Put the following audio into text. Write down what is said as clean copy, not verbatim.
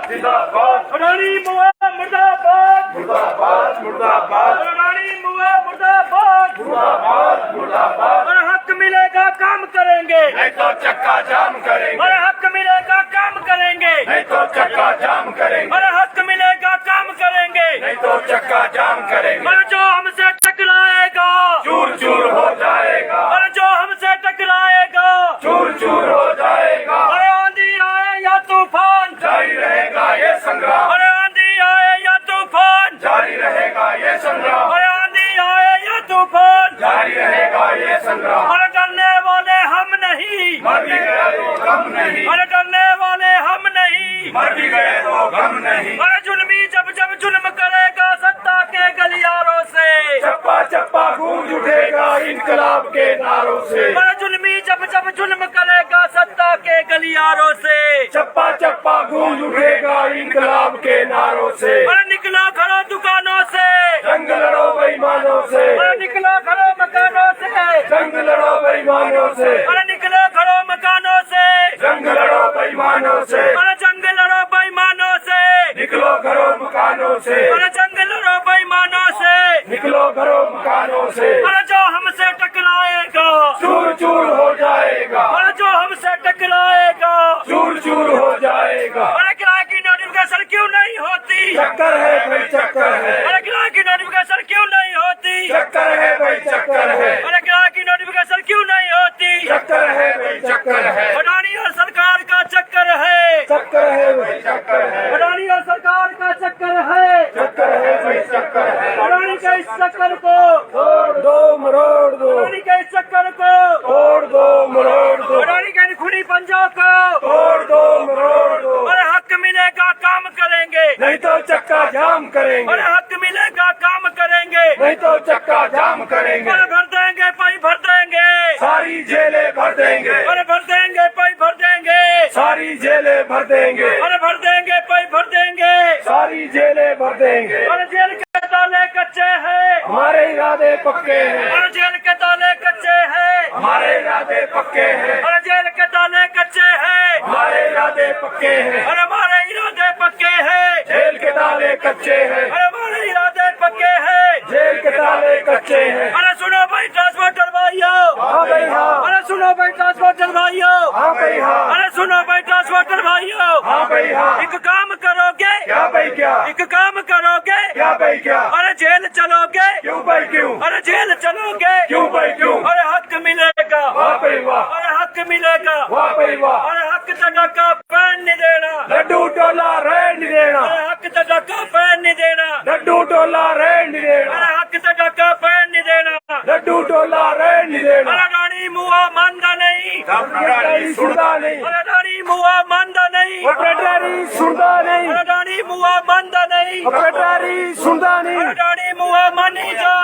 जिंदाबाद अडानी मुआ मुर्दाबाद मुर्दाबाद मुर्दाबाद अडानी मुआ मुर्दाबाद मुर्दाबाद मुर्दाबाद और हक मिलेगा काम करेंगे नहीं तो चक्का जाम करेंगे और हक मिलेगा काम करेंगे नहीं तो चक्का जाम करेंगे और हक मिलेगा काम करेंगे नहीं तो चक्का जाम करेंगे और जो हमसे टकराएगा चूर चूर हो जाएगा और जो हमसे टकराएगा चूर चूर हो जाएगा और आंधी आए या तूफान जारी रहेगा ये संग्राम और आंधी आए या तूफान जारी रहेगा ये संग्राम और आंधी आए या तूफान जारी रहेगा ये संग्राम और डरने वाले हम नहीं मर भी गए तो गम नहीं और डरने वाले हम नहीं मर भी गए तो गम नहीं और जुल्मी जब जब जुल्म करेगा सत्ता के गलियारों से चप्पा चप्पा गूंज उठेगा इनकलाब के नारों से और जुल्मी जब जब जुल्म करेगा सत्ता के गलियारों से चप्पा चप्पा गूंज उठेगा इनकलाब के नारों से और निकलो घरों दुकानों से जंग लड़ो बेईमानों से और निकलो घरों मकानों से जंग लड़ो बेईमानों से और निकलो घरों मकानों से जंग लड़ो बेईमानों से और जंग लड़ो बेईमानों से निकलो घरों मकानों से और जंग लड़ो बेईमानों से निकलो घरों मकानों से और जो हमसे टकराएगा चूर चूर हो जाएगा और जो हमसे टकराएगा चूर चूर हो जाएगा और किराए की नोटिफिकेशन क्यों नहीं होती चक्कर है भाई चक्कर है और किराए की नोटिफिकेशन क्यों नहीं होती चक्कर है भाई चक्कर है और किराए की नोटिफिकेशन क्यों नहीं होती चक्कर है भाई चक्कर है अडानी और सरकार का चक्कर है भाई चक्कर है अडानी और सरकार का चक्कर है भाई चक्कर है अडानी के इस चक्कर को तोड़ दो मरोड़ दो अडानी के इस चक्कर को तोड़ दो मरोड़ दो अडानी के खुली पंजों को तोड़ दो मरोड़ दो और हक मिलेगा काम करेंगे नहीं तो चक्का जाम करेंगे और हक मिलेगा काम करेंगे नहीं तो चक्का जाम करेंगे और भर देंगे पाई भर देंगे सारी जेलें भर देंगे और भर देंगे पाई भर देंगे सारी जेलें भर देंगे और भर देंगे पाई भर देंगे सारी जेलें भर देंगे और जेल के ताले कच्चे हैं हमारे इरादे पक्के हैं और जेल के ताले कच्चे हैं हमारे इरादे पक्के हैं और जेल के ताले कच्चे हैं हमारे इरादे पक्के हैं और हमारे इरादे पक्के हैं जेल के ताले कच्चे हैं और हमारे इरादे पक्के हैं जेल के ताले कच्चे हैं अरे सुनो भाई ट्रांसपोर्टर भाइयों हाँ भाई हाँ अरे सुनो भाई ट्रांसपोर्टर भाइयों हाँ भाई हाँ अरे सुनो भाई ट्रांसपोर्टर भाइयों हाँ भाई हाँ एक काम करोगे क्या भाई क्या एक काम करोगे क्या भाई क्या अरे जेल चलोगे क्यों भाई क्यों अरे जेल चलोगे क्यों भाई क्यों अरे हक मिलेगा वाह भाई वाह अरे हक मिलेगा वाह भाई वाह अरे हक तड़का पैन नहीं देना लड्डू टोला रहन नहीं देना अरे हक तड़का पैन नहीं देना लड्डू टोला रहन नहीं देना अरे हक तड़का पैन नहीं देना लड्डू टोला रहन नहीं देना अरे अडानी मुआ मानदा नहीं अडानी सुनदा नहीं अरे अडानी मुआ मानदा नहीं अडानी सुनदा नहीं अडानी मुआ मानदा नहीं अडानी सुनदा नहीं अडानी मुआ मानी जा